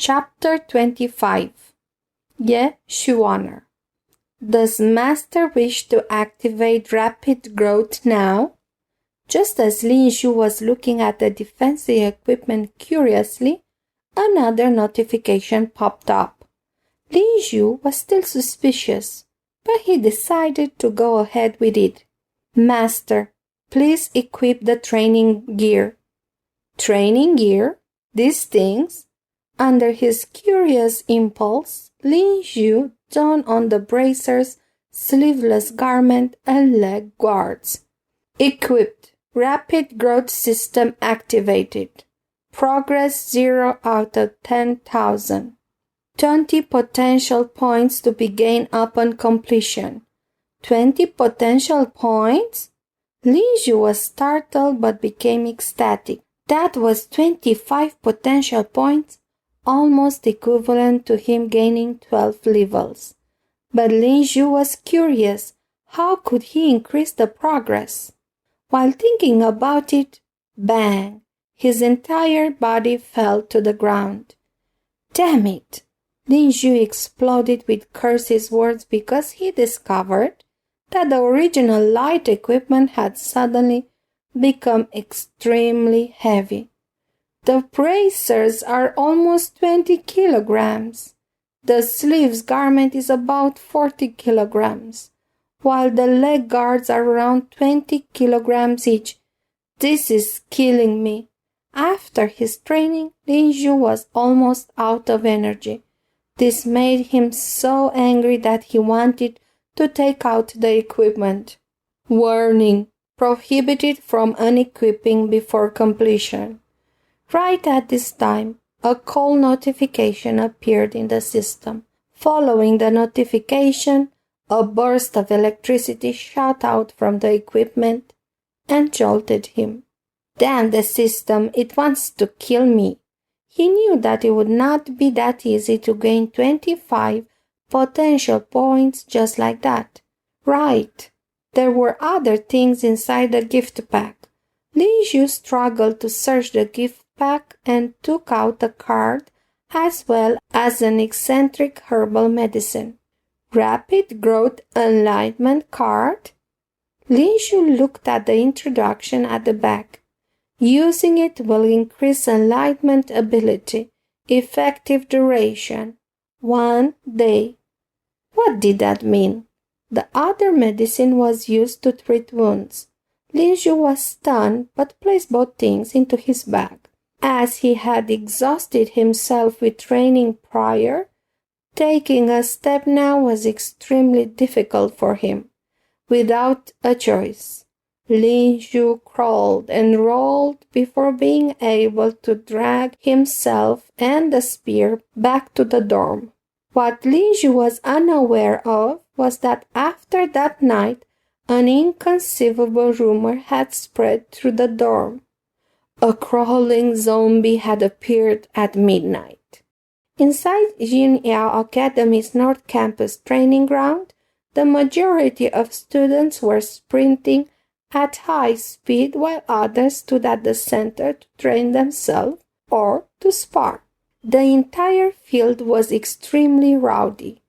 Chapter 25. Ye Xiuaner. Does Master wish to activate rapid growth now? Just as Lin Xiu was looking at the defensive equipment curiously, another notification popped up. Lin Xiu was still suspicious, but he decided to go ahead with it. Master, please equip the training gear. Training gear? These things? Under his curious impulse, Lin Xiu donned on the bracers, sleeveless garment, and leg guards. Equipped. Rapid growth system activated. Progress 0 out of 10,000. 20 potential points to be gained upon completion. 20 potential points? Lin Xiu was startled but became ecstatic. That was 25 potential points, almost equivalent to him gaining 12 levels. But Lin Xiu was curious. How could he increase the progress? While thinking about it, bang! His entire body fell to the ground. Damn it! Lin Xiu exploded with curses words because he discovered that the original light equipment had suddenly become extremely heavy. The bracers are almost 20 kilograms. The sleeves garment is about 40 kilograms, while the leg guards are around 20 kilograms each. This is killing me. After his training, Lin Xiu was almost out of energy. This made him so angry that he wanted to take out the equipment. Warning: prohibited from unequipping before completion. Right at this time, a call notification appeared in the system. Following the notification, a burst of electricity shot out from the equipment and jolted him. Damn the system, it wants to kill me. He knew that it would not be that easy to gain 25 potential points just like that. Right, there were other things inside the gift pack. Lin Xiu struggled to search the gift pack and took out a card as well as an eccentric herbal medicine. Rapid Growth Enlightenment card? Lin Xiu looked at the introduction at the back. Using it will increase enlightenment ability. Effective duration 1 day. What did that mean? The other medicine was used to treat wounds. Lin Xiu was stunned but placed both things into his bag. As he had exhausted himself with training prior, taking a step now was extremely difficult for him. Without a choice, Lin Xiu crawled and rolled before being able to drag himself and the spear back to the dorm. What Lin Xiu was unaware of was that after that night, an inconceivable rumor had spread through the dorm. A crawling zombie had appeared at midnight. Inside Jinyao Academy's North Campus training ground, the majority of students were sprinting at high speed while others stood at the center to train themselves or to spar. The entire field was extremely rowdy.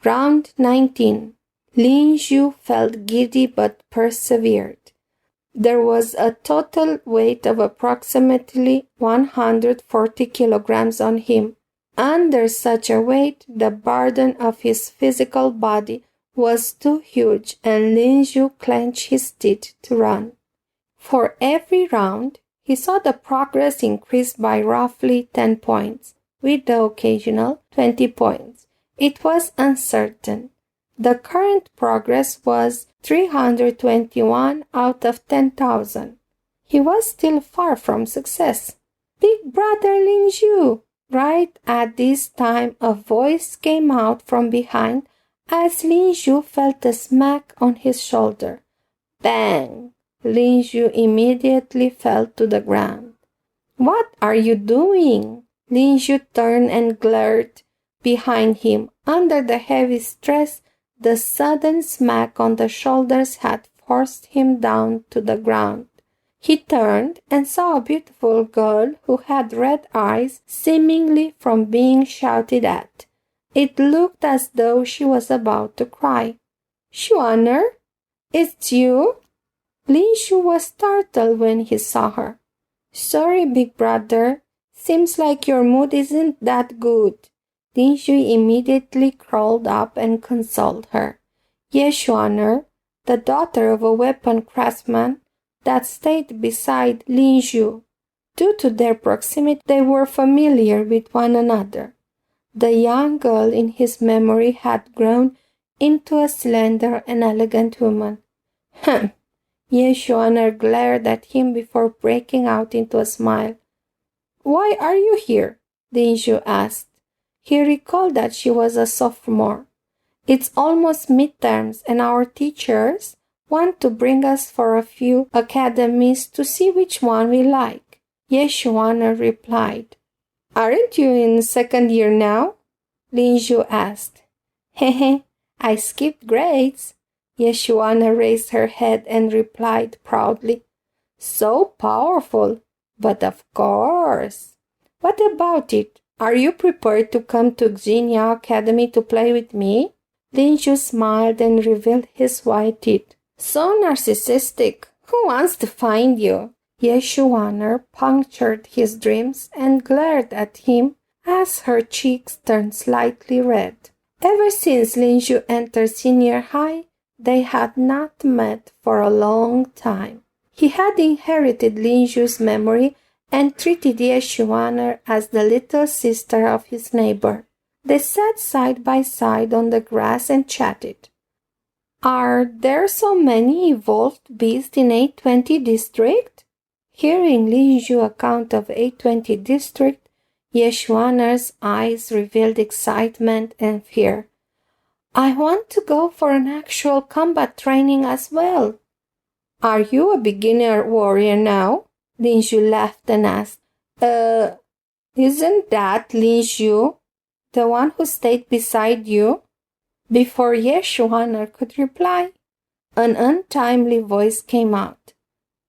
Round 19. Lin Xiu felt giddy but persevered. There was a total weight of approximately 140 kilograms on him. Under such a weight, the burden of his physical body was too huge, and Lin Xiu clenched his teeth to run. For every round, he saw the progress increase by roughly 10 points, with the occasional 20 points. It was uncertain. The current progress was 321 out of 10,000. He was still far from success. Big brother Lin Xiu! Right at this time, a voice came out from behind as Lin Xiu felt a smack on his shoulder. Bang! Lin Xiu immediately fell to the ground. What are you doing? Lin Xiu turned and glared behind him. Under the heavy stress, the sudden smack on the shoulders had forced him down to the ground. He turned and saw a beautiful girl who had red eyes, seemingly from being shouted at. It looked as though she was about to cry. "Xuaner, it's you?" Lin Xiu was startled when he saw her. "Sorry, big brother. Seems like your mood isn't that good." Lin Xiu immediately crawled up and consoled her. "Yes, Xuaner, the daughter of a weapon craftsman that stayed beside Lin Xiu. Due to their proximity, they were familiar with one another." The young girl in his memory had grown into a slender and elegant woman. "Hm." Ye Xuaner glared at him before breaking out into a smile. "Why are you here?" Lin Xiu asked. He recalled that she was a sophomore. "It's almost midterms and our teachers want to bring us for a few academies to see which one we like." Ye Xuaner replied. "Aren't you in second year now?" Lin Xiu asked. "Hehe, I skipped grades." Ye Xuaner raised her head and replied proudly. "So powerful, but of course. What about it? Are you prepared to come to Xenia Academy to play with me?" Lin Xiu smiled and revealed his white teeth. "So narcissistic. Who wants to find you?" Ye Xuaner punctured his dreams and glared at him as her cheeks turned slightly red. Ever since Lin Xiu entered senior high, they had not met for a long time. He had inherited Lin Xiu's memory and treated Ye Xuaner as the little sister of his neighbor. They sat side by side on the grass and chatted. "Are there so many evolved beasts in 820 district?" Hearing Lin Xiu's account of 820 district, Ye Xuaner's eyes revealed excitement and fear. "I want to go for an actual combat training as well." "Are you a beginner warrior now?" Lin Xiu laughed and asked. Isn't that Lin Xiu, the one who stayed beside you?" Before Ye Xuaner could reply, an untimely voice came out.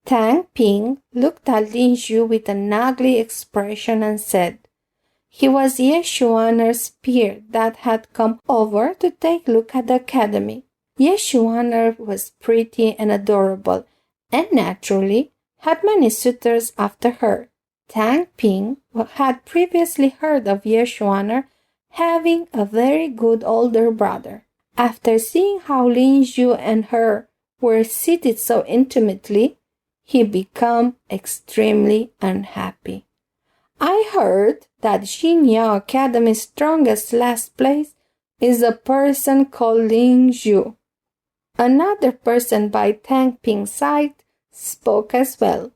Tang Ping looked at Lin Xiu with an ugly expression and said, he was Ye Xuaner's peer that had come over to take a look at the academy. Ye Xuaner was pretty and adorable, and naturally had many suitors after her. Tang Ping had previously heard of Ye Xuaner having a very good older brother. After seeing how Lin Xiu and her were seated so intimately, he became extremely unhappy. "I heard that Xinya Academy's strongest last place is a person called Lin Xiu." Another person by Tang Ping's side spoke as well.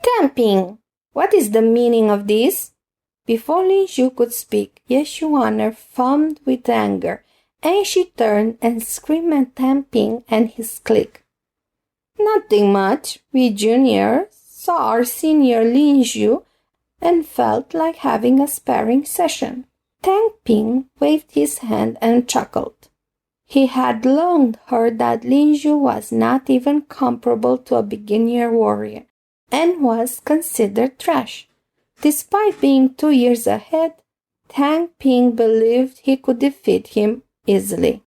"Tang Ping, what is the meaning of this?" Before Lin Xiu could speak, Ye Xuaner foamed with anger, and she turned and screamed at Tang Ping and his clique. "Nothing much. We juniors saw our senior Lin Xiu and felt like having a sparring session." Tang Ping waved his hand and chuckled. He had long heard that Lin Xiu was not even comparable to a beginner warrior and was considered trash. Despite being 2 years ahead, Tang Ping believed he could defeat him easily.